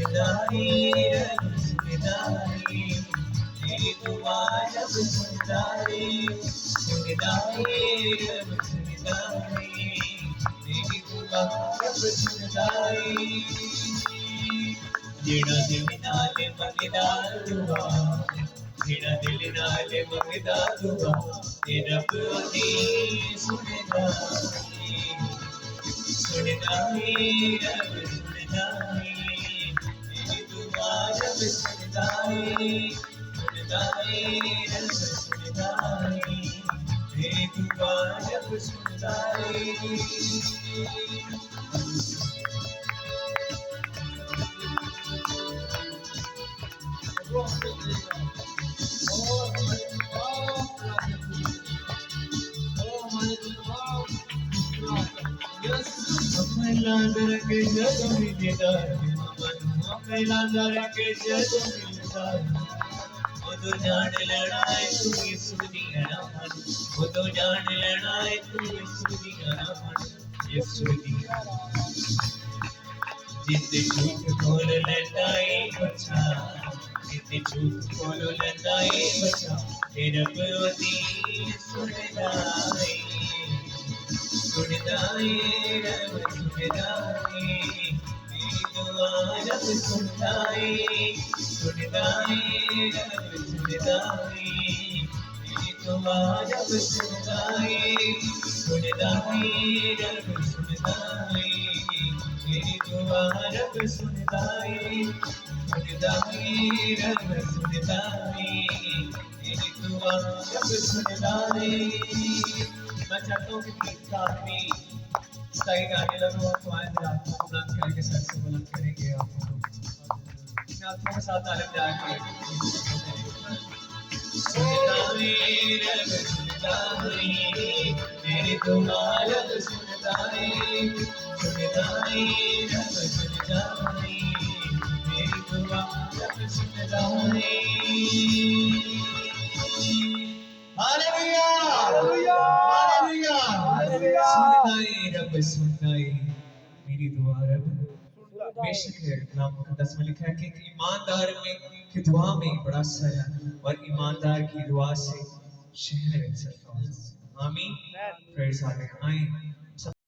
सुनदाई रब सुनदाई मेरी दुआ रब सुनदाई सुनदाई रब सुनदाई मेरी दुआ रब सुनदाई जेड़ा दिल नाल मंगदा दुआ जेड़ा दिल नाल मंगदा दुआ ते रब ओदी सुनदाई सुनदाई रब सुनदाई मेरी दुआ रब सुनदाई सुनदाई रब सुनदाई मेरी दुआ रब सुनदाई Amelanda ke jado milidar, Amelanda ke jado milidar. वो तो जान लेना है तू इस दुनिया ना मन, वो तो जान लेना है तू इस दुनिया ना मन, इस दुनिया जितने झूठ बोल लेता है बच्चा, जितने झूठ बोल लेता है बच्चा, तेरा प्योती सुनदाई सुनदाई रब सुनदाई मेरी दुआ रब सुनदाई सुनदाई रब सुनदाई मेरी दुआ रब सुनदाई सुनदाई रब सुनदाई मेरी दुआ रब सुनदाई सुनदाई रब सुनदाई मेरी दुआ रब सुनदाई मैं चाहता हूँ कि गीत का आदमी सही गाने लगो तो आए मेरे हाथों को बुलंद करके सर से बुलंद करेंगे आपको मैं हाथों के साथ तालिम जाके सुनदाई रब सुनदाई मेरी दुआ रब सुनदाई सुनदाई रब सुनदाई मेरी दुआ रब सुनदाई सुनदाई रब सुनदाई मेरी दुआ रब बेशक है कलाम मुकद्दस में लिखा है कि ईमानदार में की दुआ में बड़ा असर है और ईमानदार की दुआ से शहर सरफराज आमीन। प्रेज आए